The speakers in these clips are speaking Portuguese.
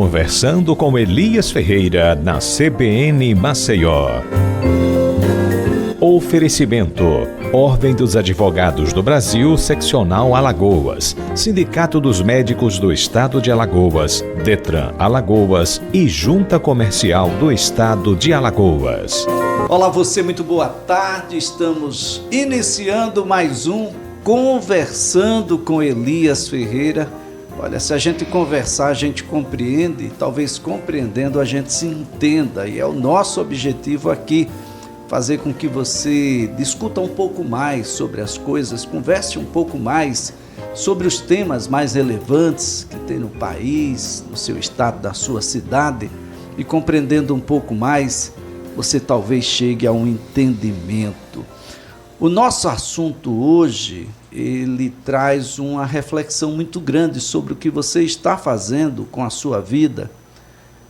Conversando com Elias Ferreira na CBN Maceió. Oferecimento: Ordem dos Advogados do Brasil, Seccional Alagoas, Sindicato dos Médicos do Estado de Alagoas, Detran Alagoas e Junta Comercial do Estado de Alagoas. Olá você, muito boa tarde. Estamos iniciando mais um Conversando com Elias Ferreira. Olha, se a gente conversar, a gente compreende, talvez compreendendo a gente se entenda, e é o nosso objetivo aqui, fazer com que você discuta um pouco mais sobre as coisas, converse um pouco mais sobre os temas mais relevantes que tem no país, no seu estado, na sua cidade, e compreendendo um pouco mais, você talvez chegue a um entendimento. O nosso assunto hoje, ele traz uma reflexão muito grande sobre o que você está fazendo com a sua vida,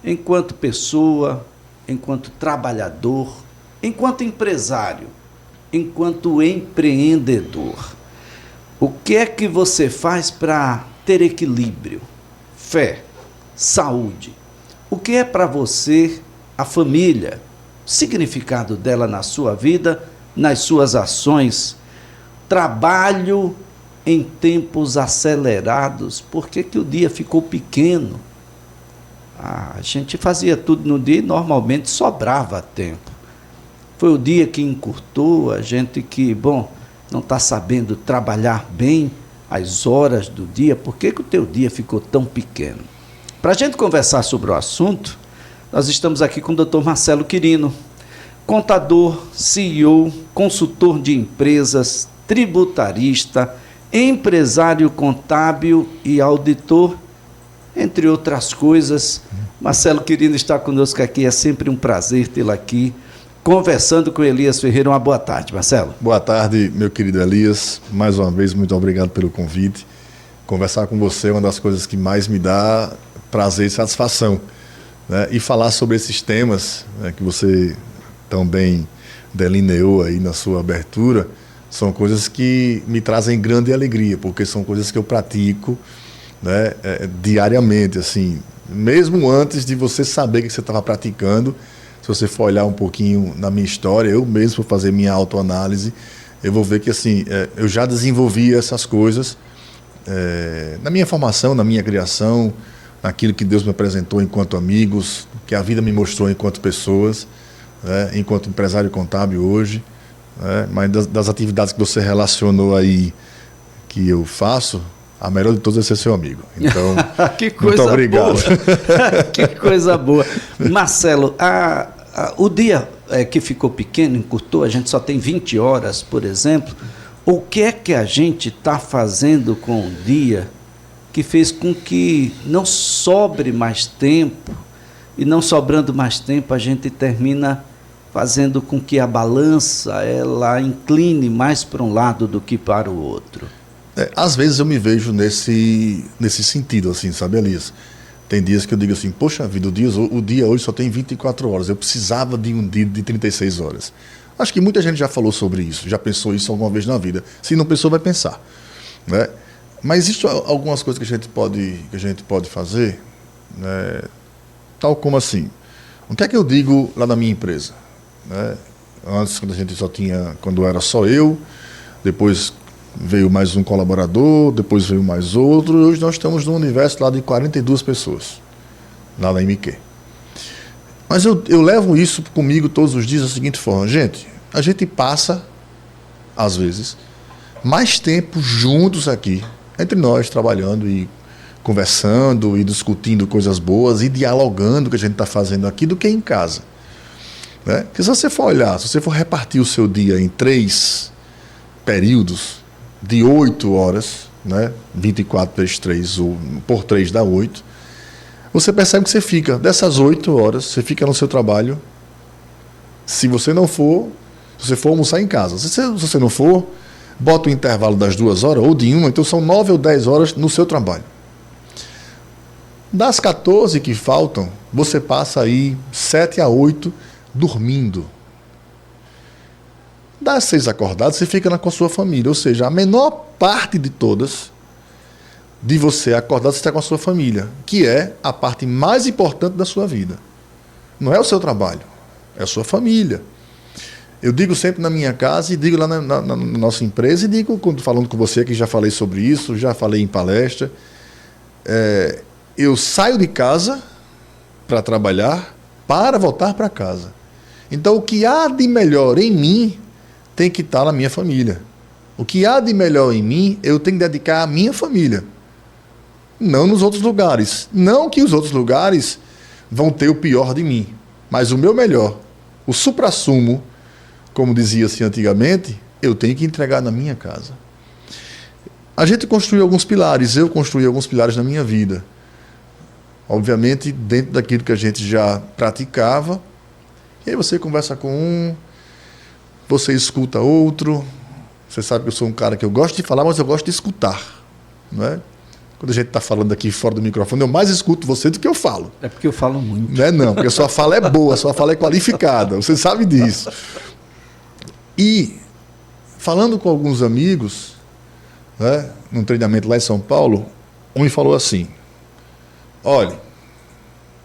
enquanto pessoa, enquanto trabalhador, enquanto empresário, enquanto empreendedor. O que é que você faz para ter equilíbrio, fé, saúde? O que é para você a família, o significado dela na sua vida, nas suas ações? Trabalho em tempos acelerados. Por que o dia ficou pequeno? A gente fazia tudo no dia e normalmente sobrava tempo. Foi o dia que encurtou, a gente que, não está sabendo trabalhar bem as horas do dia. Por que o teu dia ficou tão pequeno? Para a gente conversar sobre o assunto, nós estamos aqui com o Dr. Marcelo Quirino, contador, CEO, consultor de empresas, tributarista, empresário contábil e auditor, entre outras coisas. Marcelo Quirino está conosco aqui, é sempre um prazer tê-lo aqui, conversando com Elias Ferreira. Uma boa tarde, Marcelo. Boa tarde, meu querido Elias. Mais uma vez, muito obrigado pelo convite. Conversar com você é uma das coisas que mais me dá prazer e satisfação, né? E falar sobre esses temas, né, que você tão bem delineou aí na sua abertura, são coisas que me trazem grande alegria, porque são coisas que eu pratico, né, diariamente, assim, mesmo antes de você saber que você estava praticando. Se você for olhar um pouquinho na minha história, eu mesmo for fazer minha autoanálise, eu vou ver que assim, eu já desenvolvi essas coisas na minha formação, na minha criação, naquilo que Deus me apresentou enquanto amigos, que a vida me mostrou enquanto pessoas, né, enquanto empresário contábil hoje, né, mas das atividades que você relacionou aí, que eu faço, a melhor de todas é ser seu amigo. Então, que coisa muito obrigado. Boa. Que coisa boa. Marcelo, o dia que ficou pequeno, encurtou, a gente só tem 20 horas, por exemplo. O que é que a gente está fazendo com o dia que fez com que não sobre mais tempo, e não sobrando mais tempo, a gente termina fazendo com que a balança ela incline mais para um lado do que para o outro? Às vezes eu me vejo nesse sentido, assim, sabe, Elias? Tem dias que eu digo assim, poxa vida, o dia hoje só tem 24 horas, eu precisava de um dia de 36 horas. Acho que muita gente já falou sobre isso, já pensou isso alguma vez na vida. Se não pensou, vai pensar, né? Mas existem algumas coisas que a gente pode fazer, né? Tal como assim, o que é que eu digo lá na minha empresa, né? Antes, quando era só eu, depois veio mais um colaborador, depois veio mais outro, e hoje nós estamos num universo lá de 42 pessoas, lá na MQ. Mas eu levo isso comigo todos os dias da seguinte forma: gente, a gente passa, às vezes, mais tempo juntos aqui, entre nós, trabalhando e conversando e discutindo coisas boas e dialogando o que a gente está fazendo aqui, do que em casa, né? Porque se você for olhar, se você for repartir o seu dia em 3 períodos, de 8 horas, né? 24 vezes 3, ou por 3 dá 8. Você percebe que você fica, dessas 8 horas, você fica no seu trabalho. Se você for almoçar em casa. Se você não for, bota o intervalo das 2 horas, ou de 1, então são 9 ou 10 horas no seu trabalho. Das 14 que faltam, você passa aí 7 a 8 dormindo. Das 6 acordadas, você fica com a sua família. Ou seja, a menor parte de todas, de você acordar e estar com a sua família, que é a parte mais importante da sua vida. Não é o seu trabalho, é a sua família. Eu digo sempre na minha casa e digo lá na nossa empresa e digo quando falando com você, que já falei sobre isso, já falei em palestra. Eu saio de casa para trabalhar, para voltar para casa. Então, o que há de melhor em mim tem que estar na minha família. O que há de melhor em mim, eu tenho que dedicar à minha família. Não nos outros lugares. Não que os outros lugares vão ter o pior de mim, mas o meu melhor, o suprassumo, como dizia-se antigamente, eu tenho que entregar na minha casa. A gente construiu alguns pilares, eu construí alguns pilares na minha vida. Obviamente, dentro daquilo que a gente já praticava. E aí você conversa com um, você escuta outro. Você sabe que eu sou um cara que eu gosto de falar, mas eu gosto de escutar. Não é? Quando a gente está falando aqui fora do microfone, eu mais escuto você do que eu falo. É porque eu falo muito. Não é não, porque a sua fala é boa, a sua fala é qualificada. Você sabe disso. E, falando com alguns amigos, né, num treinamento lá em São Paulo, um me falou assim: olha,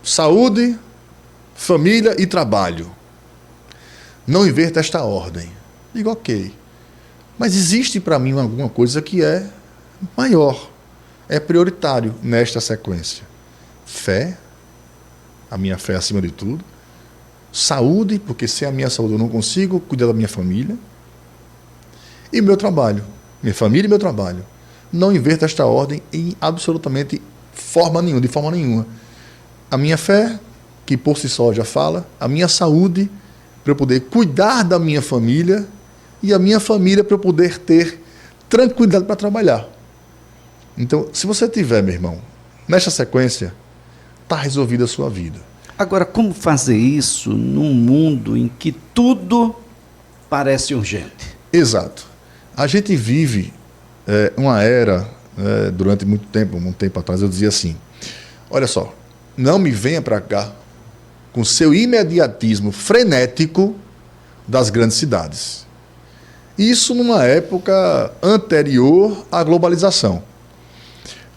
saúde, família e trabalho. Não inverta esta ordem. Digo, ok. Mas existe para mim alguma coisa que é maior, é prioritário nesta sequência. Fé, a minha fé acima de tudo. Saúde, porque sem a minha saúde eu não consigo cuidar da minha família. E meu trabalho. Minha família e meu trabalho. Não inverta esta ordem em absolutamente de forma nenhuma. A minha fé, que por si só já fala, a minha saúde, para eu poder cuidar da minha família, e a minha família para eu poder ter tranquilidade para trabalhar. Então, se você tiver, meu irmão, nesta sequência, está resolvida a sua vida. Agora, como fazer isso num mundo em que tudo parece urgente? Exato. A gente vive uma era, durante muito tempo, um tempo atrás, eu dizia assim, olha só, não me venha para cá com seu imediatismo frenético das grandes cidades. Isso numa época anterior à globalização.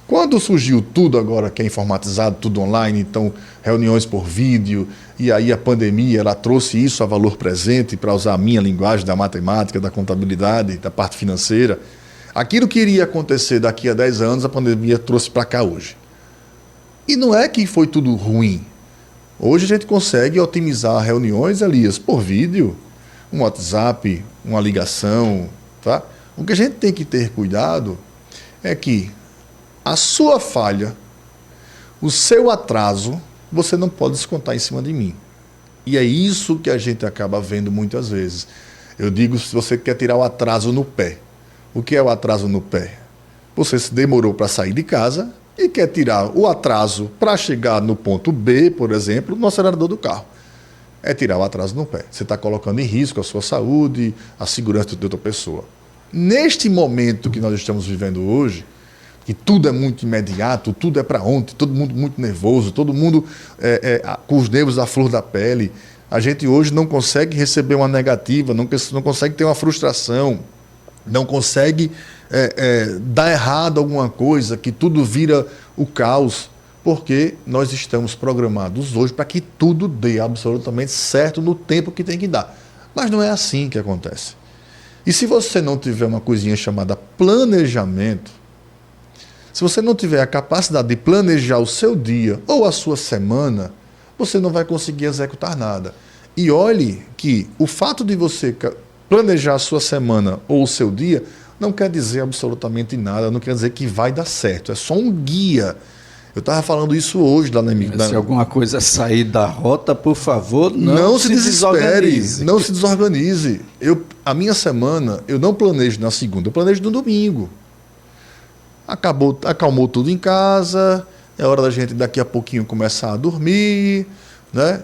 Quando surgiu tudo agora que é informatizado, tudo online, então reuniões por vídeo, e aí a pandemia ela trouxe isso a valor presente, para usar a minha linguagem da matemática, da contabilidade, da parte financeira. Aquilo que iria acontecer daqui a 10 anos, a pandemia trouxe para cá hoje. E não é que foi tudo ruim. Hoje a gente consegue otimizar reuniões, Elias, por vídeo, um WhatsApp, uma ligação. Tá? O que a gente tem que ter cuidado é que a sua falha, o seu atraso, você não pode descontar em cima de mim. E é isso que a gente acaba vendo muitas vezes. Eu digo, se você quer tirar o atraso no pé. O que é o atraso no pé? Você se demorou para sair de casa e quer tirar o atraso para chegar no ponto B, por exemplo, no acelerador do carro. É tirar o atraso no pé. Você está colocando em risco a sua saúde, a segurança de outra pessoa. Neste momento que nós estamos vivendo hoje, que tudo é muito imediato, tudo é para ontem, todo mundo muito nervoso, todo mundo com os nervos à flor da pele. A gente hoje não consegue receber uma negativa, não consegue ter uma frustração, não consegue dar errado alguma coisa, que tudo vira o caos, porque nós estamos programados hoje para que tudo dê absolutamente certo no tempo que tem que dar. Mas não é assim que acontece. E se você não tiver uma coisinha chamada planejamento, se você não tiver a capacidade de planejar o seu dia ou a sua semana, você não vai conseguir executar nada. E olhe que o fato de você planejar a sua semana ou o seu dia não quer dizer absolutamente nada, não quer dizer que vai dar certo, é só um guia. Eu estava falando isso hoje lá na minha... Se alguma coisa sair da rota, por favor, não se desespere, não se desorganize. A minha semana, eu não planejo na segunda, eu planejo no domingo. Acalmou tudo em casa, é hora da gente daqui a pouquinho começar a dormir, né?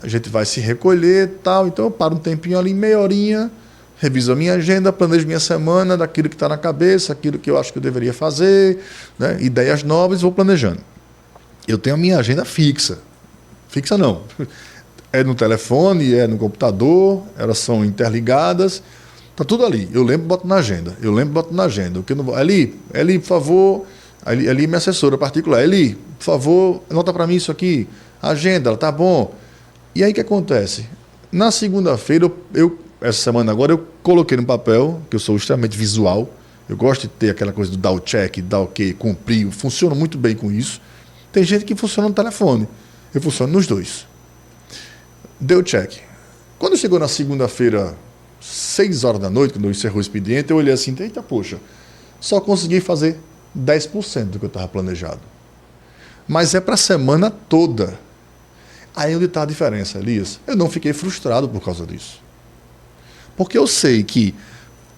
A gente vai se recolher e tal, então eu paro um tempinho ali, meia horinha, reviso a minha agenda, planejo minha semana, daquilo que está na cabeça, aquilo que eu acho que eu deveria fazer, né? Ideias novas, vou planejando. Eu tenho a minha agenda fixa. Fixa não. É no telefone, é no computador, elas são interligadas. Está tudo ali. Eu lembro, boto na agenda. O que eu não vou... Eli, por favor, Eli é minha assessora particular. Eli, por favor, anota para mim isso aqui. Agenda, tá bom. E aí o que acontece? Na segunda-feira, essa semana agora, eu coloquei no papel, que eu sou extremamente visual. Eu gosto de ter aquela coisa do dar o check, dar o ok, cumprir. Funciono muito bem com isso. Tem gente que funciona no telefone. Eu funciono nos dois. Deu check. Quando chegou na segunda-feira, 6 horas da noite, quando eu encerrou o expediente, eu olhei assim, eita, poxa, só consegui fazer 10% do que eu estava planejado. Mas é para a semana toda. Aí onde está a diferença, Elias? Eu não fiquei frustrado por causa disso. Porque eu sei que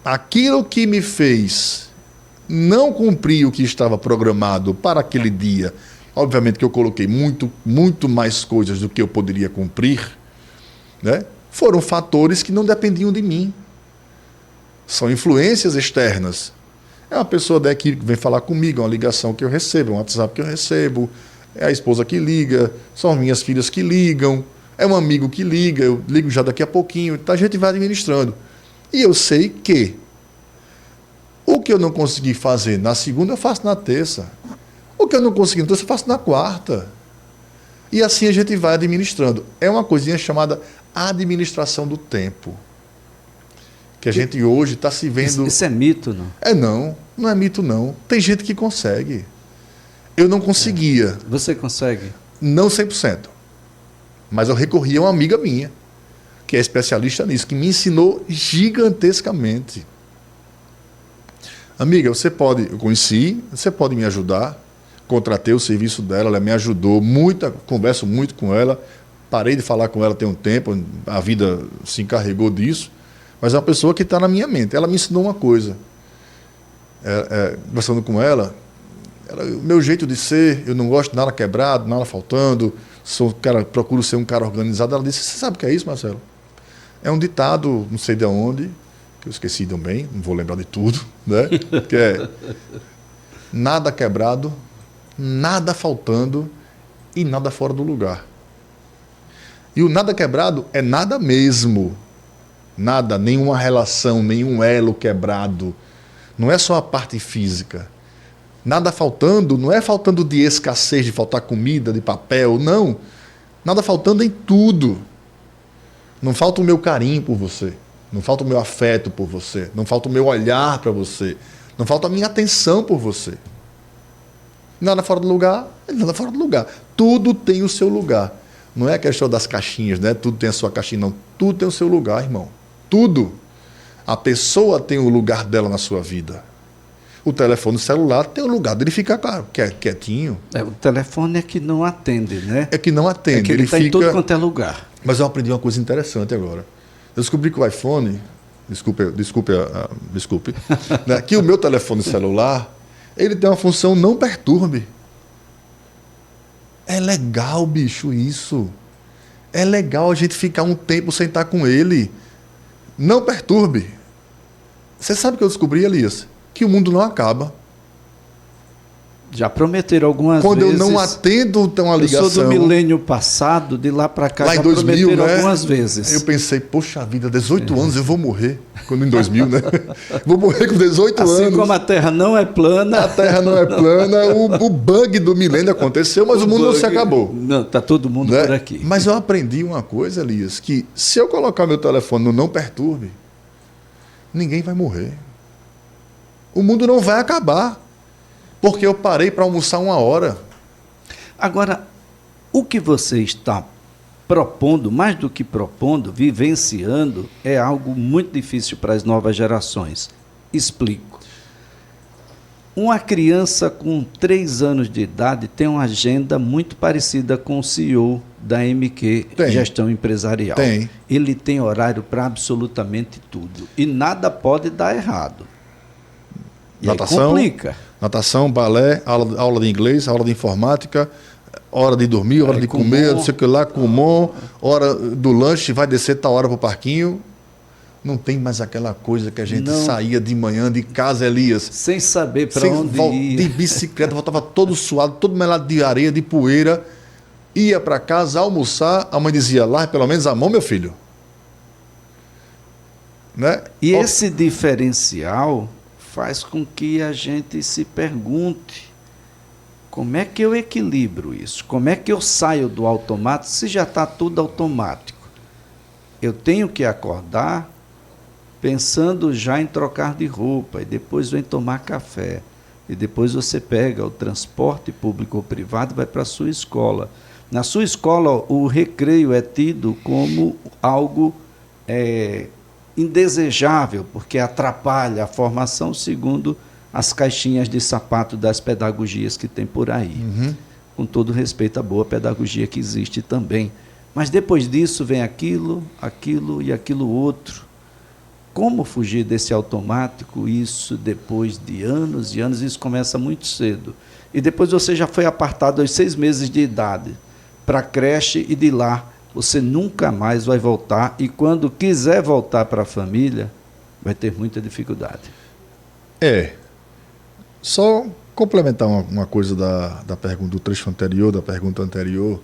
aquilo que me fez não cumprir o que estava programado para aquele dia, obviamente que eu coloquei muito mais coisas do que eu poderia cumprir, né? Foram fatores que não dependiam de mim. São influências externas. É uma pessoa daqui que vem falar comigo, é uma ligação que eu recebo, é um WhatsApp que eu recebo, é a esposa que liga, são as minhas filhas que ligam, é um amigo que liga, eu ligo já daqui a pouquinho, então a gente vai administrando. E eu sei que o que eu não consegui fazer na segunda, eu faço na terça. O que eu não consegui na terça, eu faço na quarta. E assim a gente vai administrando. É uma coisinha chamada administração do tempo. Que a gente hoje está se vendo... Isso é mito, não? Não é mito, não. Tem gente que consegue. Eu não conseguia. Você consegue? Não 100%. Mas eu recorri a uma amiga minha, que é especialista nisso, que me ensinou gigantescamente. Amiga, eu conheci, você pode me ajudar. Contratei o serviço dela, ela me ajudou muito, converso muito com ela. Parei de falar com ela tem um tempo, a vida se encarregou disso. Mas é uma pessoa que está na minha mente. Ela me ensinou uma coisa. Conversando com ela, o meu jeito de ser, eu não gosto de nada quebrado, nada faltando, procuro ser um cara organizado. Ela disse, você sabe o que é isso, Marcelo? É um ditado, não sei de onde, que eu esqueci também, não vou lembrar de tudo, né? Que é nada quebrado, nada faltando e nada fora do lugar. E o nada quebrado é nada mesmo. Nada, nenhuma relação, nenhum elo quebrado. Não é só a parte física. Nada faltando, não é faltando de escassez, de faltar comida, de papel, não. Nada faltando em tudo. Não falta o meu carinho por você. Não falta o meu afeto por você. Não falta o meu olhar para você. Não falta a minha atenção por você. Nada fora do lugar, nada fora do lugar. Tudo tem o seu lugar. Não é a questão das caixinhas, né? Tudo tem a sua caixinha, não. Tudo tem o seu lugar, irmão. Tudo. A pessoa tem o lugar dela na sua vida. O telefone celular tem o lugar dele ficar quietinho. O telefone é que não atende, né? É que não atende. É que ele está em todo quanto é lugar. Mas eu aprendi uma coisa interessante agora. Eu descobri que o iPhone... Desculpe, né? Que o meu telefone celular, ele tem uma função não perturbe. É legal, bicho, isso. É legal a gente ficar um tempo sem estar com ele. Não perturbe. Você sabe o que eu descobri, Elias? Que o mundo não acaba. Já prometeram algumas Quando vezes. Quando eu não atendo uma ligação... Eu sou do milênio passado, de lá para cá, lá já em 2000, prometeram né? algumas vezes. Eu pensei, poxa vida, 18 anos eu vou morrer. Quando em 2000, né? Vou morrer com 18 anos. Assim como a Terra não é plana... A Terra não é plana, o bug do milênio aconteceu, mas o mundo não se acabou. Não, está todo mundo, né, por aqui. Mas eu aprendi uma coisa, Elias, que se eu colocar meu telefone no não perturbe, ninguém vai morrer. O mundo não vai acabar. Porque eu parei para almoçar 1 hora. Agora, o que você está propondo, mais do que propondo, vivenciando, é algo muito difícil para as novas gerações. Explico. Uma criança com 3 anos de idade tem uma agenda muito parecida com o CEO da MQ Gestão Empresarial. Tem. Ele tem horário para absolutamente tudo. E nada pode dar errado. E natação, aí complica. Natação, balé, aula de inglês, aula de informática, hora de dormir, hora de comer, não sei o que lá, Kumon, hora do lanche, vai descer tal hora para o parquinho. Não tem mais aquela coisa que a gente saía de manhã de casa, Elias. Sem saber para onde ir. De bicicleta, voltava todo suado, todo melado de areia, de poeira. Ia para casa almoçar, a mãe dizia, largue pelo menos a mão, meu filho. Né? E esse diferencial faz com que a gente se pergunte Como é que eu equilibro isso? Como é que eu saio do automático se já está tudo automático? Eu tenho que acordar pensando já em trocar de roupa, e depois vem tomar café, e depois você pega o transporte público ou privado e vai para a sua escola. Na sua escola, o recreio é tido como algo indesejável, porque atrapalha a formação, segundo as caixinhas de sapato das pedagogias que tem por aí. Uhum. Com todo respeito à boa pedagogia que existe também. Mas depois disso vem aquilo e aquilo outro. Como fugir desse automático? Isso depois de anos e anos, isso começa muito cedo. E depois você já foi apartado aos 6 meses de idade para a creche, e de lá você nunca mais vai voltar, e quando quiser voltar para a família, vai ter muita dificuldade. Só complementar uma coisa da pergunta do trecho anterior, da pergunta anterior,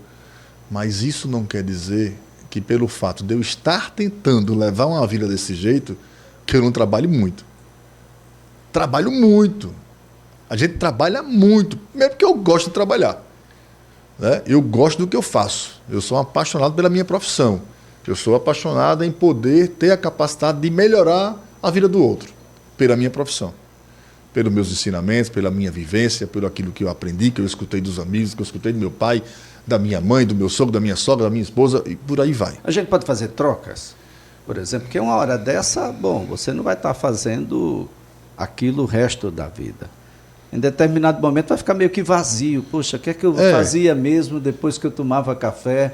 mas isso não quer dizer que pelo fato de eu estar tentando levar uma vida desse jeito, que eu não trabalhe muito. Trabalho muito. A gente trabalha muito, mesmo porque eu gosto de trabalhar. Né? Eu gosto do que eu faço. Eu sou apaixonado pela minha profissão. Eu sou apaixonado em poder ter a capacidade de melhorar a vida do outro, pela minha profissão. Pelos meus ensinamentos, pela minha vivência, pelo aquilo que eu aprendi, que eu escutei dos amigos, que eu escutei do meu pai, da minha mãe, do meu sogro, da minha sogra, da minha esposa, e por aí vai. A gente pode fazer trocas? Por exemplo, porque uma hora dessa, você não vai estar fazendo aquilo o resto da vida. Em determinado momento vai ficar meio que vazio. Poxa, o que é que eu fazia mesmo depois que eu tomava café?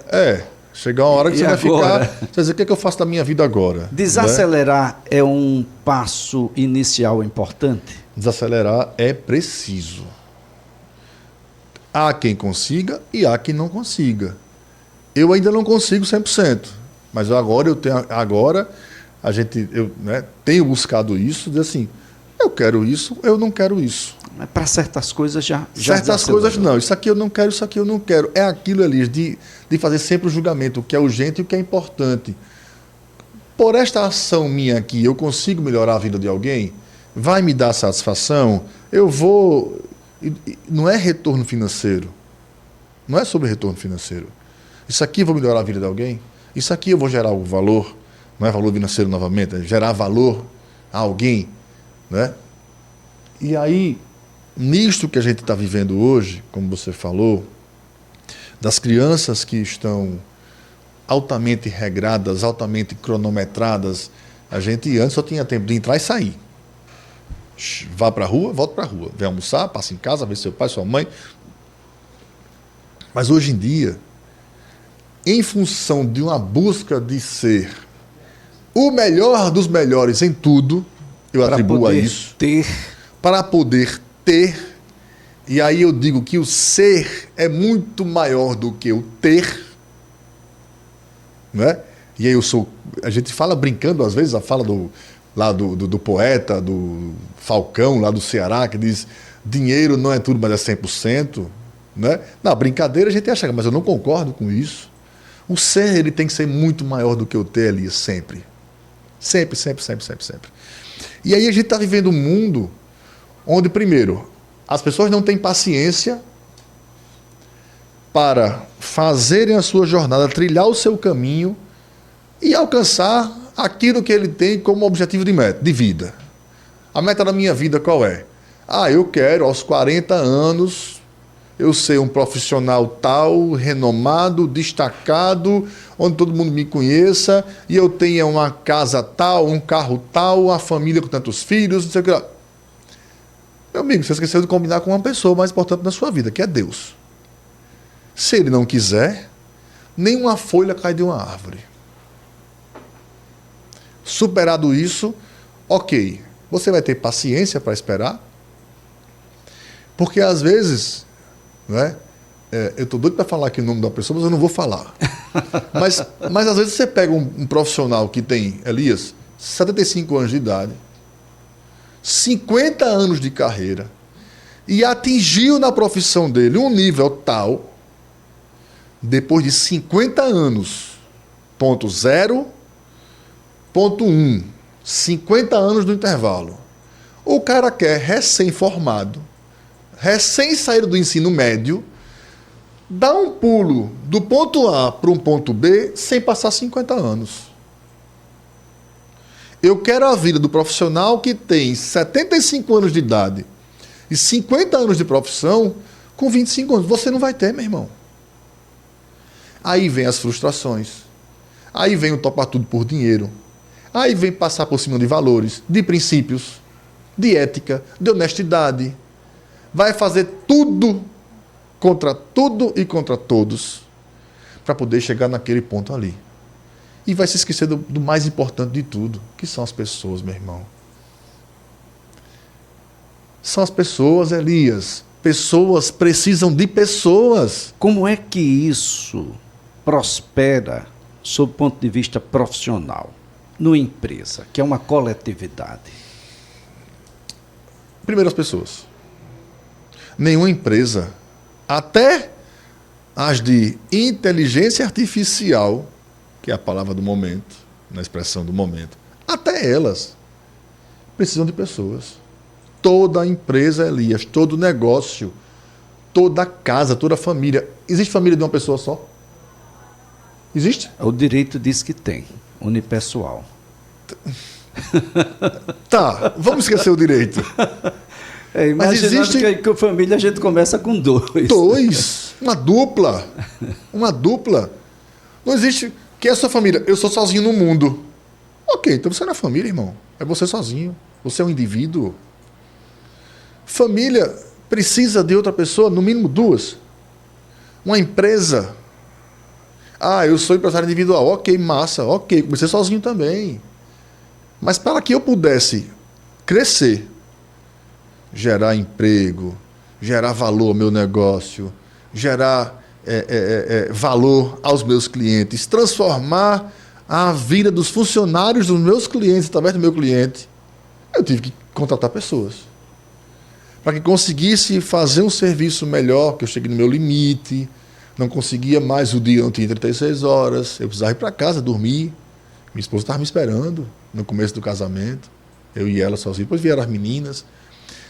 Chegar uma hora que você vai agora? ficar... Você vai dizer, o que é que eu faço da minha vida agora? Desacelerar é um passo inicial importante? Desacelerar é preciso. Há quem consiga e há quem não consiga. Eu ainda não consigo 100%, mas agora eu tenho buscado isso, dizer assim, eu quero isso, eu não quero isso. Mas para certas coisas já certas coisas não, isso aqui eu não quero, isso aqui eu não quero. É aquilo, Elias, de fazer sempre o julgamento, o que é urgente e o que é importante. Por esta ação minha aqui, eu consigo melhorar a vida de alguém? Vai me dar satisfação? Eu vou... Não é retorno financeiro. Não é sobre retorno financeiro. Isso aqui eu vou melhorar a vida de alguém? Isso aqui eu vou gerar algum valor? Não é valor financeiro novamente, é gerar valor a alguém, né? E aí, nisto que a gente está vivendo hoje, como você falou, das crianças que estão altamente regradas, altamente cronometradas, a gente antes só tinha tempo de entrar e sair. Vá para a rua, volta para a rua. Vem almoçar, passa em casa, vê seu pai, sua mãe. Mas hoje em dia, em função de uma busca de ser o melhor dos melhores em tudo, eu atribuo a isso. Para poder ter. E aí eu digo que o ser é muito maior do que o ter. Né? E aí a gente fala brincando, às vezes, a fala do poeta, do Falcão, lá do Ceará, que diz, dinheiro não é tudo, mas é 100%. Né? Na brincadeira a gente acha, mas eu não concordo com isso. O ser, ele tem que ser muito maior do que o ter, ali, sempre. Sempre, sempre, sempre, sempre, sempre. E aí a gente está vivendo um mundo onde, primeiro, as pessoas não têm paciência para fazerem a sua jornada, trilhar o seu caminho e alcançar aquilo que ele tem como objetivo de vida. A meta da minha vida qual é? Eu quero, aos 40 anos, eu ser um profissional tal, renomado, destacado, onde todo mundo me conheça, e eu tenha uma casa tal, um carro tal, uma família com tantos filhos, não sei o que lá. Meu amigo, você esqueceu de combinar com uma pessoa mais importante na sua vida, que é Deus. Se ele não quiser, nenhuma folha cai de uma árvore. Superado isso, ok, você vai ter paciência para esperar, porque às vezes, né, eu estou doido para falar aqui o nome da pessoa, mas eu não vou falar. Mas às vezes você pega um profissional que tem, Elias, 75 anos de idade, 50 anos de carreira, e atingiu na profissão dele um nível tal, depois de 50 anos, ponto 0, ponto 1, 50 anos do intervalo. O cara quer recém-formado, recém saído do ensino médio, dá um pulo do ponto A para um ponto B sem passar 50 anos. Eu quero a vida do profissional que tem 75 anos de idade e 50 anos de profissão com 25 anos. Você não vai ter, meu irmão. Aí vem as frustrações. Aí vem o topar tudo por dinheiro. Aí vem passar por cima de valores, de princípios, de ética, de honestidade. Vai fazer tudo e contra todos para poder chegar naquele ponto ali. E vai se esquecer do mais importante de tudo, que são as pessoas, meu irmão. São as pessoas, Elias. Pessoas precisam de pessoas. Como é que isso prospera sob o ponto de vista profissional, numa empresa, que é uma coletividade? Primeiro, as pessoas. Nenhuma empresa, até as de inteligência artificial, que é a palavra do momento, na expressão do momento, até elas precisam de pessoas. Toda empresa, Elias, todo negócio, toda casa, toda família. Existe família de uma pessoa só? Existe? O direito diz que tem, unipessoal. Tá, vamos esquecer o direito. Mas existe que com família a gente começa com dois. Dois, uma dupla. Uma dupla. Não existe. Quem é a sua família? Eu sou sozinho no mundo. Ok, então você não é família, irmão. É você sozinho. Você é um indivíduo. Família precisa de outra pessoa, no mínimo duas. Uma empresa. Ah, eu sou empresário individual. Ok, massa. Ok, comecei sozinho também. Mas para que eu pudesse crescer, gerar emprego, gerar valor ao meu negócio, gerar valor aos meus clientes, transformar a vida dos funcionários dos meus clientes através do meu cliente, eu tive que contratar pessoas. Para que conseguisse fazer um serviço melhor, que eu cheguei no meu limite, não conseguia mais, o dia não tinha 36 horas, eu precisava ir para casa, dormir. Minha esposa estava me esperando no começo do casamento, eu e ela sozinho, depois vieram as meninas.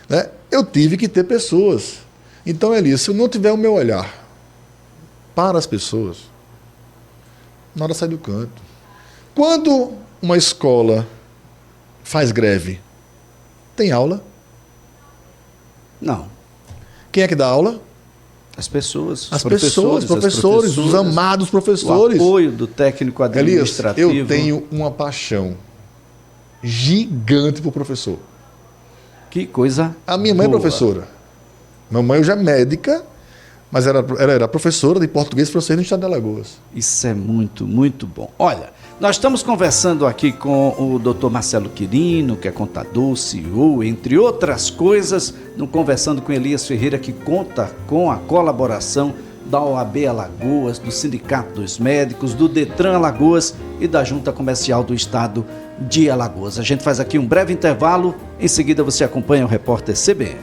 Né? Eu tive que ter pessoas. Então, Elias, se eu não tiver o meu olhar para as pessoas, na hora sai do canto. Quando uma escola faz greve, tem aula? Não. Quem é que dá aula? As pessoas. As pessoas, professores, os amados professores. O apoio do técnico administrativo. Elias, eu tenho uma paixão gigante por professor. Que coisa A minha mãe boa. é professora. Minha mãe hoje é médica, mas ela era professora de português e francês no estado de Alagoas. Isso é muito, muito bom. Olha, nós estamos conversando aqui com o Dr. Marcelo Quirino, que é contador, CEO, entre outras coisas, no Conversando com Elias Ferreira, que conta com a colaboração da OAB Alagoas, do Sindicato dos Médicos, do Detran Alagoas e da Junta Comercial do Estado de Alagoas. A gente faz aqui um breve intervalo, em seguida você acompanha o repórter CBN.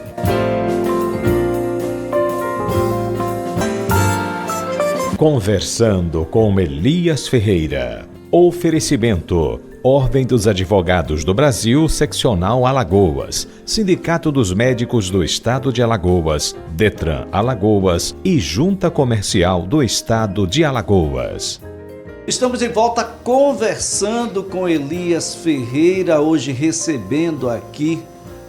Conversando com Elias Ferreira. Oferecimento: Ordem dos Advogados do Brasil, Seccional Alagoas, Sindicato dos Médicos do Estado de Alagoas, Detran Alagoas e Junta Comercial do Estado de Alagoas. Estamos de volta conversando com Elias Ferreira, hoje recebendo aqui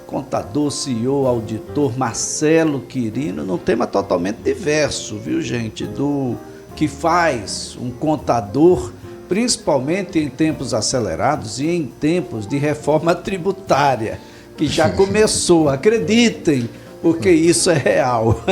contador, CEO, auditor Marcelo Quirino, num tema totalmente diverso, viu, gente? Do que faz um contador, principalmente em tempos acelerados e em tempos de reforma tributária, que já começou, acreditem, porque isso é real.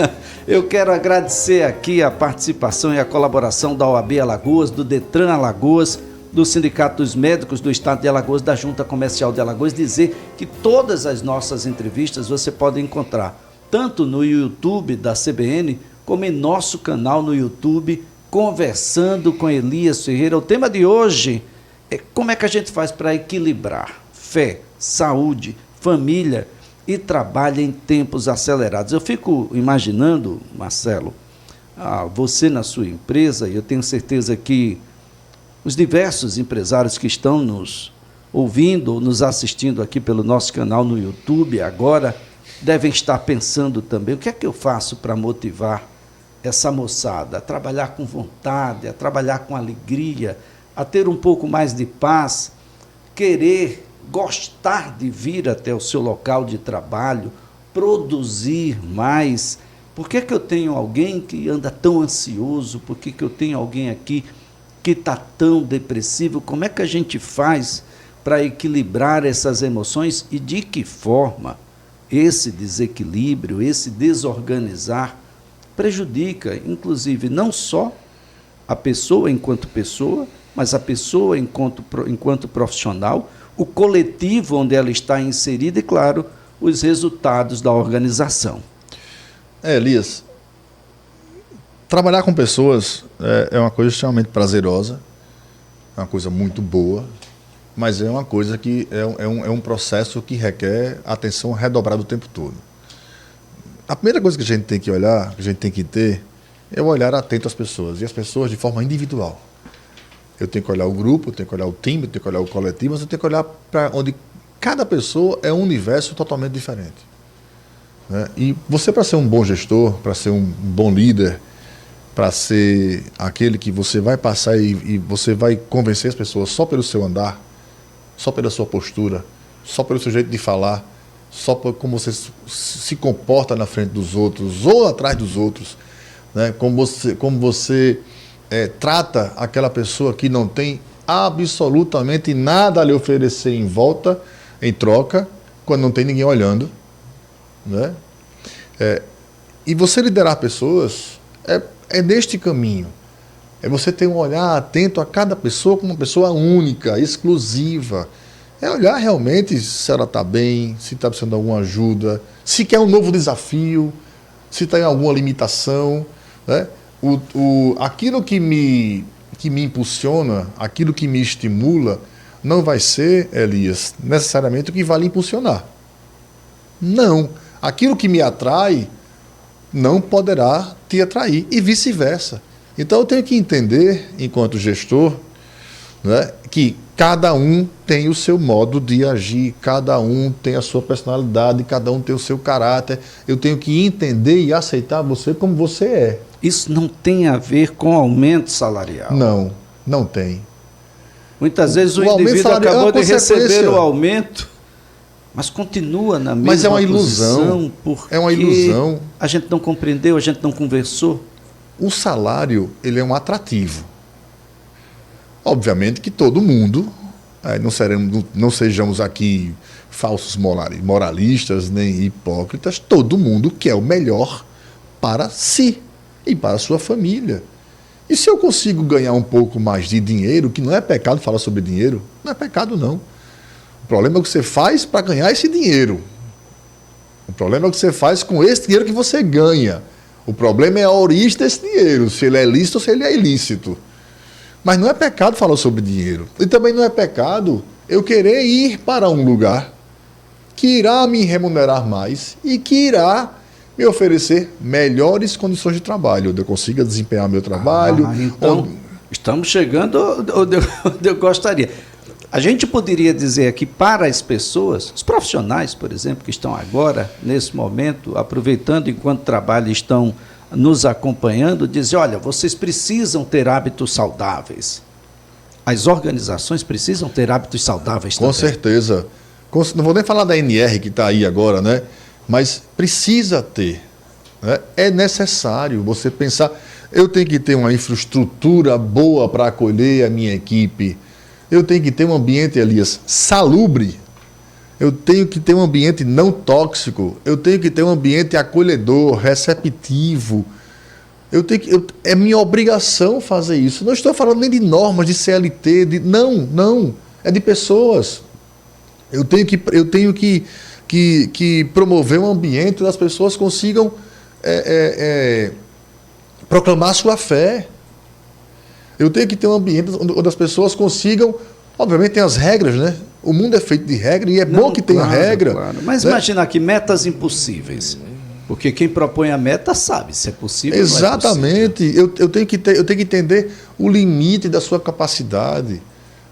Eu quero agradecer aqui a participação e a colaboração da OAB Alagoas, do Detran Alagoas, do Sindicato dos Médicos do Estado de Alagoas, da Junta Comercial de Alagoas, dizer que todas as nossas entrevistas você pode encontrar tanto no YouTube da CBN, como em nosso canal no YouTube, Conversando com Elias Ferreira. O tema de hoje é como é que a gente faz para equilibrar fé, saúde, família e trabalho em tempos acelerados. Eu fico imaginando, Marcelo, você na sua empresa, e eu tenho certeza que os diversos empresários que estão nos ouvindo ou nos assistindo aqui pelo nosso canal no YouTube agora, devem estar pensando também, o que é que eu faço para motivar essa moçada a trabalhar com vontade, a trabalhar com alegria, a ter um pouco mais de paz, querer, gostar de vir até o seu local de trabalho, produzir mais. Por que eu tenho alguém que anda tão ansioso? Por que eu tenho alguém aqui que está tão depressivo? Como é que a gente faz para equilibrar essas emoções e de que forma esse desequilíbrio, esse desorganizar prejudica, inclusive, não só a pessoa enquanto pessoa, mas a pessoa enquanto profissional, o coletivo onde ela está inserida e, claro, os resultados da organização. Elias, trabalhar com pessoas é uma coisa extremamente prazerosa, é uma coisa muito boa, mas é uma coisa que é um processo que requer atenção redobrada o tempo todo. A primeira coisa que a gente tem que olhar, que a gente tem que ter, é o olhar atento às pessoas, e as pessoas de forma individual. Eu tenho que olhar o grupo, eu tenho que olhar o time, eu tenho que olhar o coletivo, mas eu tenho que olhar para onde cada pessoa é um universo totalmente diferente. Né? E você, para ser um bom gestor, para ser um bom líder, para ser aquele que você vai passar e você vai convencer as pessoas só pelo seu andar, só pela sua postura, só pelo seu jeito de falar, só por como você se comporta na frente dos outros ou atrás dos outros, né? Como você trata aquela pessoa que não tem absolutamente nada a lhe oferecer em volta, em troca, quando não tem ninguém olhando, né? E você liderar pessoas é neste caminho. É você ter um olhar atento a cada pessoa como uma pessoa única, exclusiva. É olhar realmente se ela está bem, se está precisando de alguma ajuda, se quer um novo desafio, se tem alguma limitação, né? Aquilo que me impulsiona, aquilo que me estimula, não vai ser, Elias, necessariamente o que vai lhe impulsionar. Não. Aquilo que me atrai não poderá te atrair, e vice-versa. Então eu tenho que entender, enquanto gestor, né, que cada um tem o seu modo de agir, cada um tem a sua personalidade, cada um tem o seu caráter. Eu tenho que entender e aceitar você como você é. Isso não tem a ver com aumento salarial. Não, não tem. Muitas vezes o indivíduo acabou de receber o aumento, mas continua na mesma Mas é uma ilusão. É uma ilusão. A gente não compreendeu, a gente não conversou. O salário, ele é um atrativo. Obviamente que todo mundo, não sejamos aqui falsos moralistas nem hipócritas, todo mundo quer o melhor para si e para a sua família. E se eu consigo ganhar um pouco mais de dinheiro, que não é pecado falar sobre dinheiro, não é pecado não. O problema é o que você faz para ganhar esse dinheiro. O problema é o que você faz com esse dinheiro que você ganha. O problema é a origem desse dinheiro, se ele é lícito ou se ele é ilícito. Mas não é pecado falar sobre dinheiro. E também não é pecado eu querer ir para um lugar que irá me remunerar mais e que irá me oferecer melhores condições de trabalho, onde eu consiga desempenhar meu trabalho. Então, estamos chegando onde eu gostaria. A gente poderia dizer aqui para as pessoas, os profissionais, por exemplo, que estão agora, nesse momento, aproveitando enquanto trabalham, estão nos acompanhando, dizer, olha, vocês precisam ter hábitos saudáveis. As organizações precisam ter hábitos saudáveis também. Com certeza. Não vou nem falar da NR que está aí agora, né? Mas precisa ter. Né? É necessário você pensar, eu tenho que ter uma infraestrutura boa para acolher a minha equipe. Eu tenho que ter um ambiente, Elias, salubre. Eu tenho que ter um ambiente não tóxico. Eu tenho que ter um ambiente acolhedor, receptivo. É minha obrigação fazer isso. Não estou falando nem de normas, de CLT, não. É de pessoas. Eu tenho que promover um ambiente onde as pessoas consigam proclamar sua fé. Eu tenho que ter um ambiente onde as pessoas consigam... Obviamente tem as regras, né? O mundo é feito de regra e bom que tenha regra. Claro. Mas né? Imagina aqui, metas impossíveis. Porque quem propõe a meta sabe se é possível ou não é possível. Exatamente. Eu tenho que entender o limite da sua capacidade.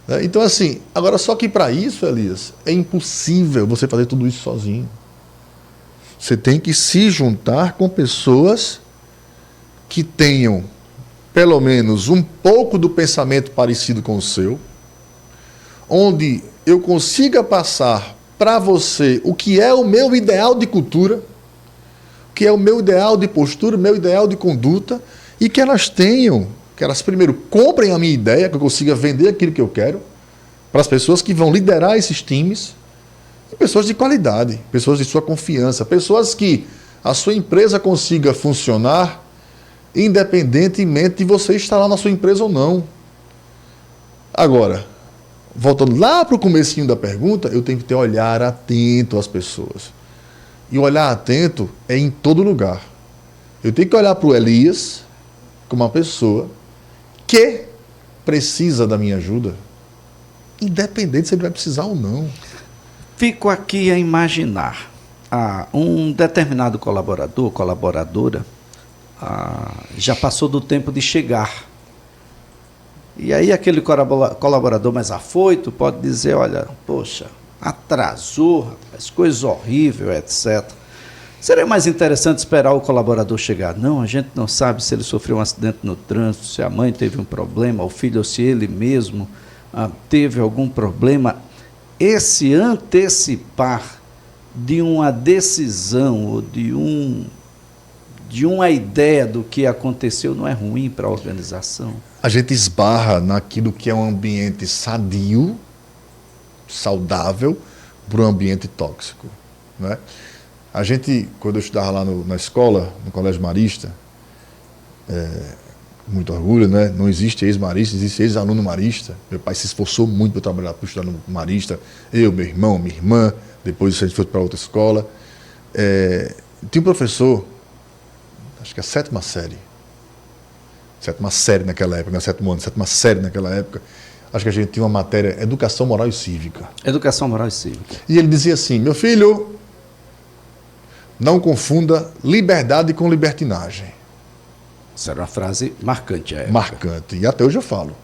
Né? Então, assim, agora só que para isso, Elias, é impossível você fazer tudo isso sozinho. Você tem que se juntar com pessoas que tenham pelo menos um pouco do pensamento parecido com o seu, onde eu consiga passar para você o que é o meu ideal de cultura, o que é o meu ideal de postura, o meu ideal de conduta, e que elas tenham, que elas primeiro comprem a minha ideia, que eu consiga vender aquilo que eu quero, para as pessoas que vão liderar esses times, e pessoas de qualidade, pessoas de sua confiança, pessoas que a sua empresa consiga funcionar independentemente de você estar lá na sua empresa ou não. Agora, voltando lá para o comecinho da pergunta, eu tenho que ter um olhar atento às pessoas. E o olhar atento é em todo lugar. Eu tenho que olhar para o Elias como uma pessoa que precisa da minha ajuda, independente se ele vai precisar ou não. Fico aqui a imaginar um determinado colaborador, colaboradora, já passou do tempo de chegar. E aí aquele colaborador mais afoito pode dizer, olha, poxa, atrasou, rapaz, coisa horrível, etc. Seria mais interessante esperar o colaborador chegar. Não, a gente não sabe se ele sofreu um acidente no trânsito, se a mãe teve um problema, o filho, ou se ele mesmo teve algum problema. Esse antecipar de uma decisão ou de uma ideia do que aconteceu não é ruim para a organização? A gente esbarra naquilo que é um ambiente sadio, saudável, para um ambiente tóxico, né? A gente, quando eu estudava lá na escola, no Colégio Marista, muito orgulho, né? Não existe ex-marista, existe ex-aluno marista. Meu pai se esforçou muito para trabalhar, para estudar no Marista. Eu, meu irmão, minha irmã, depois a gente foi para outra escola. Tinha um professor, acho que a sétima série naquela época, não é sétimo ano, sétima série naquela época, acho que a gente tinha uma matéria, Educação Moral e Cívica. Educação Moral e Cívica. E ele dizia assim, meu filho, não confunda liberdade com libertinagem. Essa era uma frase marcante à época. Marcante, e até hoje eu falo.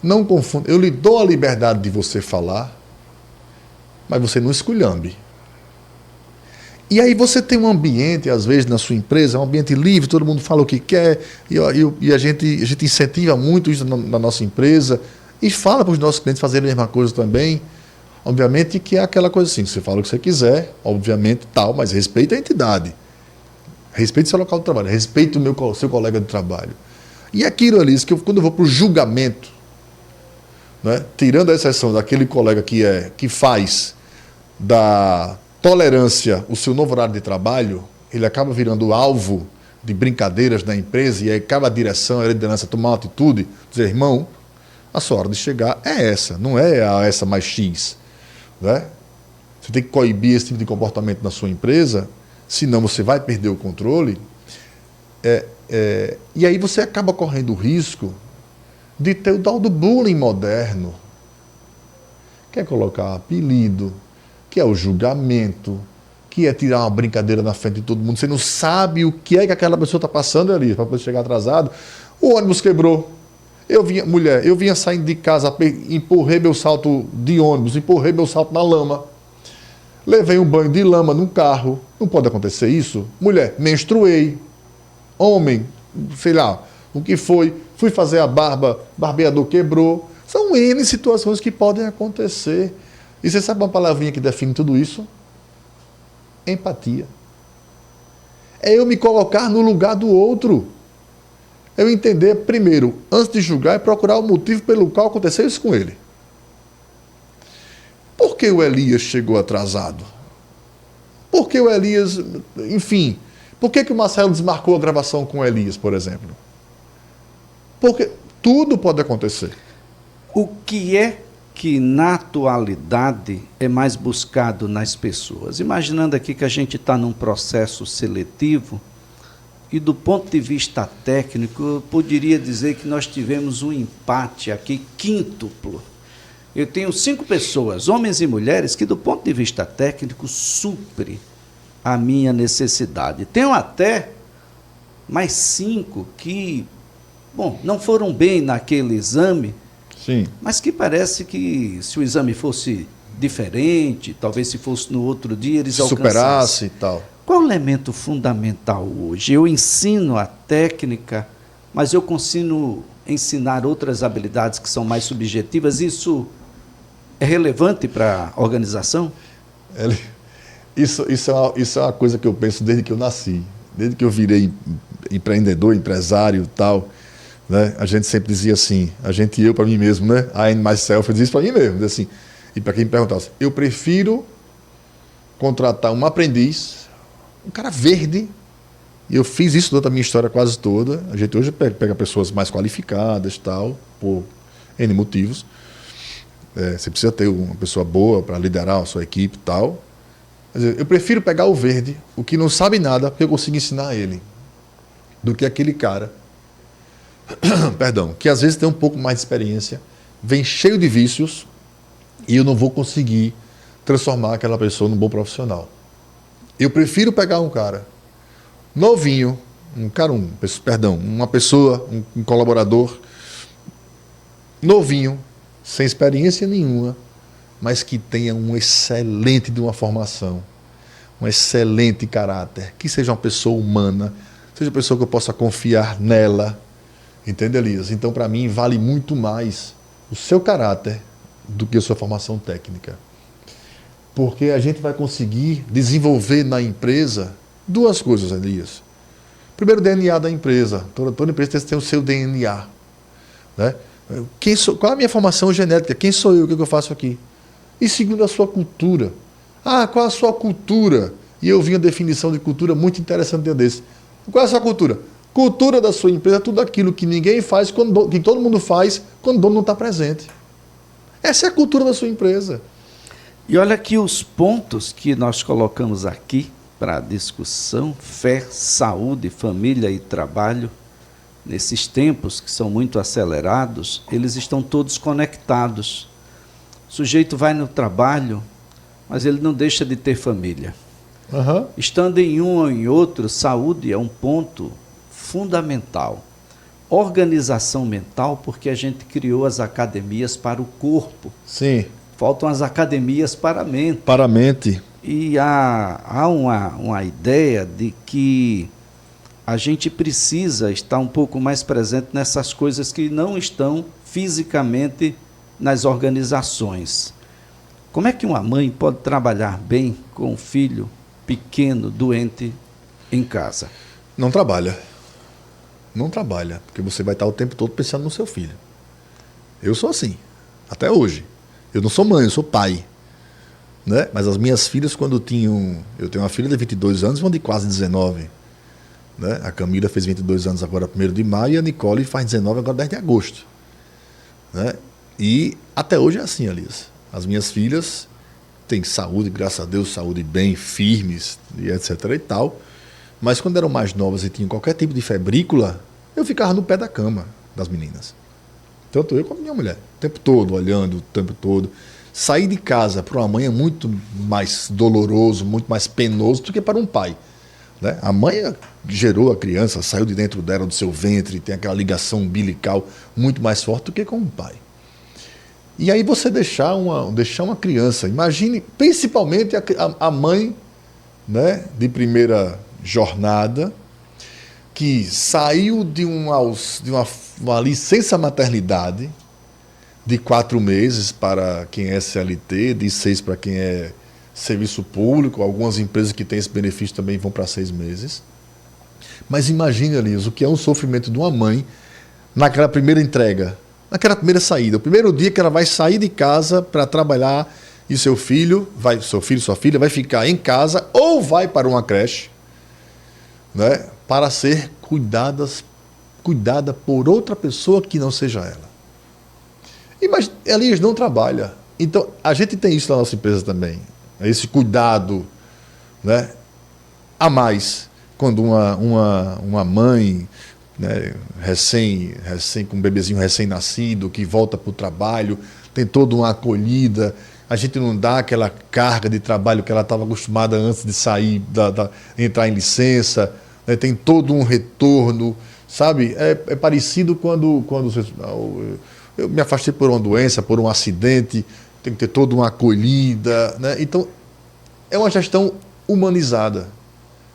Não confunda, eu lhe dou a liberdade de você falar, mas você não esculhambe. E aí você tem um ambiente, às vezes, na sua empresa, um ambiente livre, todo mundo fala o que quer, e a gente incentiva muito isso na nossa empresa, e fala para os nossos clientes fazerem a mesma coisa também. Obviamente que é aquela coisa assim, você fala o que você quiser, obviamente tal, mas respeita a entidade. Respeite o seu local de trabalho, respeite o seu colega de trabalho. E aquilo ali, que quando eu vou para o julgamento, né, tirando a exceção daquele colega que faz da tolerância o seu novo horário de trabalho, ele acaba virando alvo de brincadeiras na empresa, e aí acaba a direção, a liderança tomar uma atitude, dizer, irmão, a sua hora de chegar é essa, não é essa mais X. Né? Você tem que coibir esse tipo de comportamento na sua empresa, senão você vai perder o controle. E aí você acaba correndo o risco de ter o tal do bullying moderno. Quer colocar apelido, que é o julgamento, que é tirar uma brincadeira na frente de todo mundo. Você não sabe o que é que aquela pessoa está passando ali, para poder chegar atrasado. O ônibus quebrou. Eu vinha saindo de casa, empurrei meu salto de ônibus, empurrei meu salto na lama. Levei um banho de lama num carro. Não pode acontecer isso? Mulher, menstruei. Homem, sei lá, o que foi? Fui fazer a barba, barbeador quebrou. São N situações que podem acontecer. E você sabe uma palavrinha que define tudo isso? Empatia. É eu me colocar no lugar do outro. Eu entender primeiro, antes de julgar, é procurar o motivo pelo qual aconteceu isso com ele. Por que o Elias chegou atrasado? Por que o Elias, enfim, por que o Marcelo desmarcou a gravação com o Elias, por exemplo? Porque tudo pode acontecer. O que é que na atualidade é mais buscado nas pessoas? Imaginando aqui que a gente está num processo seletivo, e do ponto de vista técnico, eu poderia dizer que nós tivemos um empate aqui quíntuplo. Eu tenho 5 pessoas, homens e mulheres, que do ponto de vista técnico supre a minha necessidade. Tenho até mais 5 que, não foram bem naquele exame, sim, mas que parece que se o exame fosse diferente, talvez se fosse no outro dia, eles alcançassem. Superasse e tal. Qual é o elemento fundamental hoje? Eu ensino a técnica, mas eu consigo ensinar outras habilidades que são mais subjetivas. Isso é relevante para a organização? Isso é uma coisa que eu penso desde que eu nasci. Desde que eu virei empreendedor, empresário e tal, né? A gente sempre dizia assim, eu para mim mesmo, né? I and myself, eu dizia isso para mim mesmo. Assim, e para quem me perguntasse, eu prefiro contratar um aprendiz, um cara verde, e eu fiz isso durante a minha história quase toda. A gente hoje pega pessoas mais qualificadas e tal, por N motivos. Você precisa ter uma pessoa boa para liderar a sua equipe e tal. Quer dizer, eu prefiro pegar o verde, o que não sabe nada, porque eu consigo ensinar ele, do que aquele cara, perdão, que às vezes tem um pouco mais de experiência, vem cheio de vícios, e eu não vou conseguir transformar aquela pessoa num bom profissional. Eu prefiro pegar um cara novinho, uma pessoa, um colaborador novinho, sem experiência nenhuma, mas que tenha um excelente de uma formação, um excelente caráter, que seja uma pessoa humana, seja uma pessoa que eu possa confiar nela, entende, Elias? Então, para mim, vale muito mais o seu caráter do que a sua formação técnica. Porque a gente vai conseguir desenvolver na empresa duas coisas, Elias. Primeiro, o DNA da empresa. Toda empresa tem o seu DNA. Né? Qual é a minha formação genética? Quem sou eu? O que eu faço aqui? E segundo, a sua cultura. Qual é a sua cultura? E eu vi uma definição de cultura muito interessante dentro desse. Qual é a sua cultura? Cultura da sua empresa é tudo aquilo que ninguém faz, que todo mundo faz, quando o dono não está presente. Essa é a cultura da sua empresa. E olha aqui os pontos que nós colocamos aqui para discussão: fé, saúde, família e trabalho. Nesses tempos que são muito acelerados, eles estão todos conectados. O sujeito vai no trabalho, mas ele não deixa de ter família. Uhum. Estando em um ou em outro, saúde é um ponto fundamental. Organização mental, porque a gente criou as academias para o corpo. Sim. Faltam as academias para a mente. Para a mente. E há uma ideia de que a gente precisa estar um pouco mais presente nessas coisas que não estão fisicamente nas organizações. Como é que uma mãe pode trabalhar bem com um filho pequeno, doente, em casa? Não trabalha. Não trabalha, porque você vai estar o tempo todo pensando no seu filho. Eu sou assim, até hoje. Eu não sou mãe, eu sou pai. Né? Mas as minhas filhas, quando tinham... Eu tenho uma filha de 22 anos e uma de quase 19. Né? A Camila fez 22 anos agora, 1º de maio, e a Nicole faz 19 agora, 10 de agosto. Né? E até hoje é assim, Alice. As minhas filhas têm saúde, graças a Deus, saúde bem, firmes, e etc. e tal. Mas quando eram mais novas e tinham qualquer tipo de febrícula, eu ficava no pé da cama das meninas. Tanto eu quanto minha mulher. O tempo todo, olhando, o tempo todo. Sair de casa para uma mãe é muito mais doloroso, muito mais penoso do que para um pai. Né? A mãe gerou a criança, saiu de dentro dela, do seu ventre, tem aquela ligação umbilical muito mais forte do que com um pai. E aí você deixar uma criança, imagine principalmente a mãe, né, de primeira jornada, que saiu de uma licença maternidade de 4 meses para quem é CLT, de 6 para quem é serviço público. Algumas empresas que têm esse benefício também vão para 6 meses. Mas imagine, Elias, o que é um sofrimento de uma mãe naquela primeira entrega, naquela primeira saída, o primeiro dia que ela vai sair de casa para trabalhar e seu filho, sua filha vai ficar em casa ou vai para uma creche, né, para ser cuidada por outra pessoa que não seja ela. Mas Elias não trabalha. Então, a gente tem isso na nossa empresa também. Esse cuidado, né, a mais. Quando uma mãe, né, com um bebezinho recém-nascido, que volta para o trabalho, tem toda uma acolhida, a gente não dá aquela carga de trabalho que ela estava acostumada antes de sair, entrar em licença, né, tem todo um retorno, sabe? É parecido quando eu me afastei por uma doença, por um acidente, tem que ter toda uma acolhida, né? Então, é uma gestão humanizada.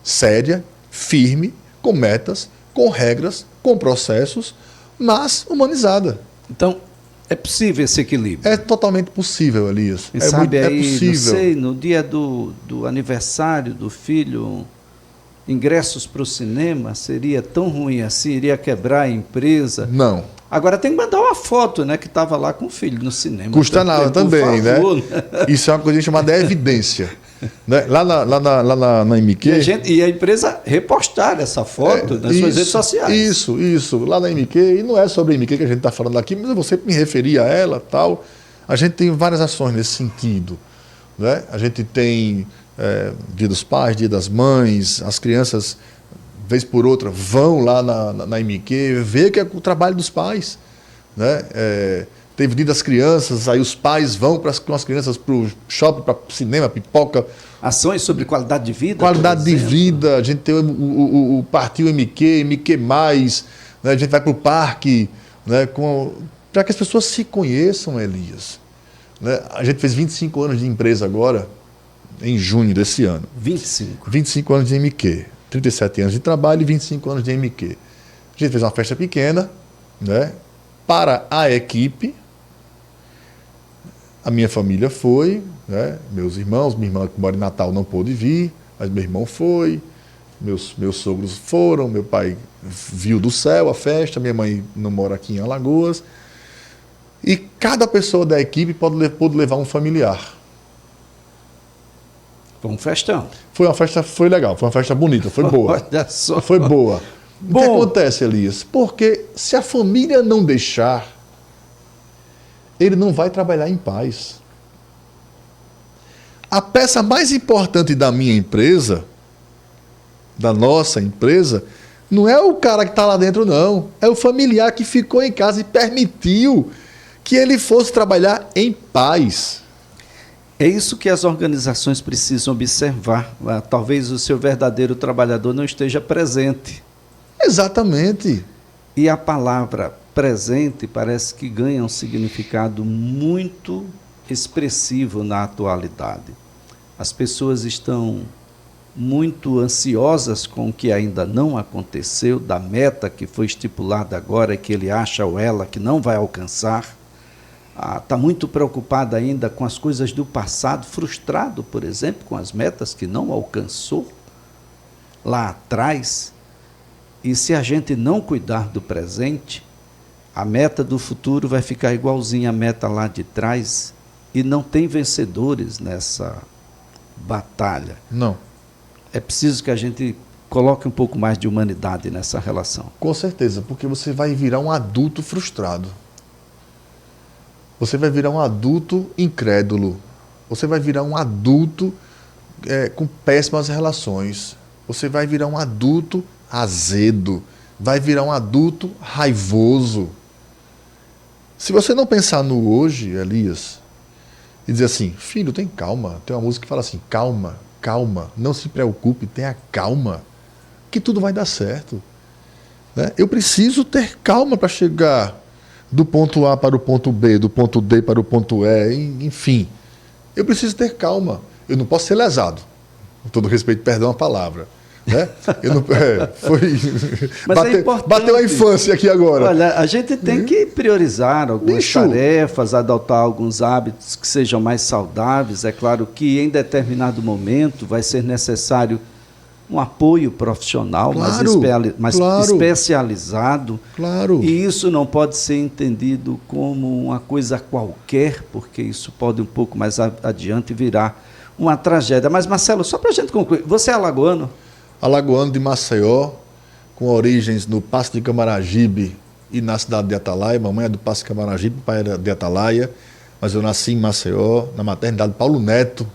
séria, firme, com metas, com regras, com processos, mas humanizada. Então, é possível esse equilíbrio? É totalmente possível, Elias. Quem sabe aí, possível. não sei, no dia do aniversário do filho, ingressos para o cinema, seria tão ruim assim? Iria quebrar a empresa? Não. Agora tem que mandar uma foto, né, que estava lá com o filho no cinema. Custa nada também, favor, né? Isso é uma coisa chamada evidência. Né? Lá na MQ... E a empresa repostar essa foto nas suas redes sociais. Isso. Lá na MQ, e não é sobre a MQ que a gente está falando aqui, mas eu vou sempre me referir a ela, tal. A gente tem várias ações nesse sentido. Né? A gente tem Dia dos Pais, Dia das Mães, as crianças, vez por outra, vão lá na MQ, ver que é o trabalho dos pais. Né? Teve Dia das Crianças, aí os pais vão com as crianças para o shopping, para o cinema, pipoca. Ações sobre qualidade de vida? Qualidade de vida, a gente tem o Partiu MQ, MQ+, né? A gente vai para o parque, né? Para que as pessoas se conheçam, Elias. Né? A gente fez 25 anos de empresa agora, em junho desse ano. 25? 25 anos de MQ, 37 anos de trabalho e 25 anos de MQ. A gente fez uma festa pequena, né? Para a equipe. A minha família foi, né? Meus irmãos, minha irmã que mora em Natal não pôde vir, mas meu irmão foi, meus sogros foram, meu pai viu do céu a festa, minha mãe não mora aqui em Alagoas. E cada pessoa da equipe pôde levar um familiar. Foi um festão. Foi uma festa, foi legal, foi uma festa bonita, foi boa. Olha só. Foi boa. Bom. O que acontece, Elias? Porque se a família não deixar, ele não vai trabalhar em paz. A peça mais importante da minha empresa, da nossa empresa, não é o cara que está lá dentro, não. É o familiar que ficou em casa e permitiu que ele fosse trabalhar em paz. É isso que as organizações precisam observar. Talvez o seu verdadeiro trabalhador não esteja presente. Exatamente. E a palavra presente parece que ganha um significado muito expressivo na atualidade. As pessoas estão muito ansiosas com o que ainda não aconteceu, da meta que foi estipulada agora e que ele acha ou ela que não vai alcançar. Está muito preocupada ainda com as coisas do passado, frustrado, por exemplo, com as metas que não alcançou lá atrás. E se a gente não cuidar do presente, a meta do futuro vai ficar igualzinha à meta lá de trás e não tem vencedores nessa batalha. Não. É preciso que a gente coloque um pouco mais de humanidade nessa relação. Com certeza, porque você vai virar um adulto frustrado. Você vai virar um adulto incrédulo. Você vai virar um adulto com péssimas relações. Você vai virar um adulto azedo. Vai virar um adulto raivoso. Se você não pensar no hoje, Elias, e dizer assim, filho, tem calma. Tem uma música que fala assim, calma, calma, não se preocupe, tenha calma, que tudo vai dar certo. Né? Eu preciso ter calma para chegar do ponto A para o ponto B, do ponto D para o ponto E, enfim. Eu preciso ter calma. Eu não posso ser lesado. Com todo respeito, perdão a palavra. Né? Eu não, Mas é importante. Bateu a infância aqui agora. Olha, a gente tem que priorizar algumas tarefas, adotar alguns hábitos que sejam mais saudáveis. É claro que em determinado momento vai ser necessário um apoio profissional mais especializado. Claro. E isso não pode ser entendido como uma coisa qualquer, porque isso pode um pouco mais adiante virar uma tragédia. Mas, Marcelo, só para a gente concluir, você é alagoano? Alagoano de Maceió, com origens no Passo de Camaragibe e na cidade de Atalaia. Mamãe é do Passo de Camaragibe, pai era de Atalaia, mas eu nasci em Maceió, na maternidade Paulo Neto,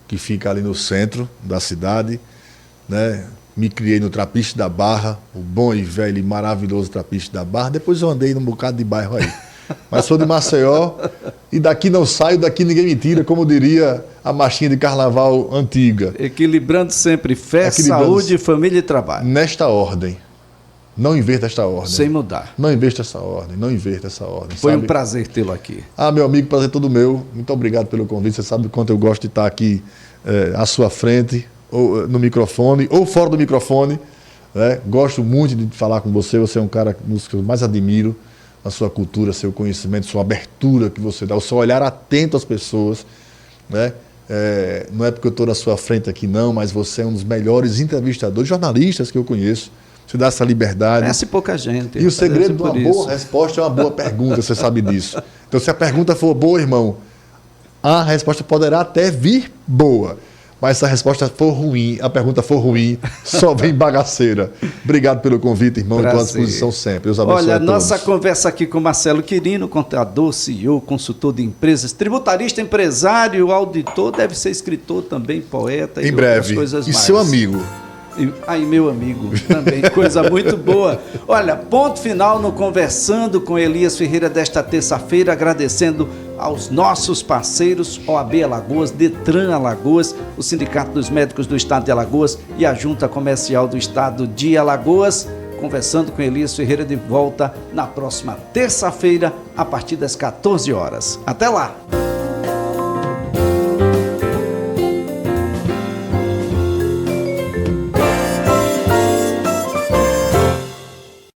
que fica ali no centro da cidade. Né? Me criei no Trapiche da Barra, o bom e velho e maravilhoso Trapiche da Barra. Depois eu andei num bocado de bairro aí. Mas sou de Maceió e daqui não saio, daqui ninguém me tira, como diria a marchinha de carnaval antiga. Equilibrando sempre fé, saúde, família e trabalho. Nesta ordem. Não inverta esta ordem. Sem mudar. Não inverta essa ordem, não inverta essa ordem. Foi um prazer tê-lo aqui. Meu amigo, prazer todo meu. Muito obrigado pelo convite. Você sabe o quanto eu gosto de estar aqui à sua frente, ou no microfone, ou fora do microfone. Né? Gosto muito de falar com você. Você é um cara que eu mais admiro. A sua cultura, seu conhecimento, sua abertura que você dá, o seu olhar atento às pessoas. Né? Não é porque eu estou na sua frente aqui, não, mas você é um dos melhores entrevistadores, jornalistas que eu conheço. Você dá essa liberdade. Conhece pouca gente. E o segredo de uma boa resposta é uma boa pergunta, você sabe disso. Então, se a pergunta for boa, irmão, a resposta poderá até vir boa. Mas se a resposta for ruim, a pergunta for ruim, só vem bagaceira. Obrigado pelo convite, irmão. Estou à disposição sempre. Deus abençoe Olha, a todos. nossa conversa aqui com Marcelo Quirino, contador, CEO, consultor de empresas, tributarista, empresário, auditor, deve ser escritor também, poeta em e breve. outras coisas mais. E seu amigo. Aí, meu amigo, também, coisa muito boa. Olha, ponto final no Conversando com Elias Ferreira desta terça-feira, agradecendo aos nossos parceiros, OAB Alagoas, Detran Alagoas, o Sindicato dos Médicos do Estado de Alagoas e a Junta Comercial do Estado de Alagoas. Conversando com Elias Ferreira de volta na próxima terça-feira, a partir das 14 horas. Até lá!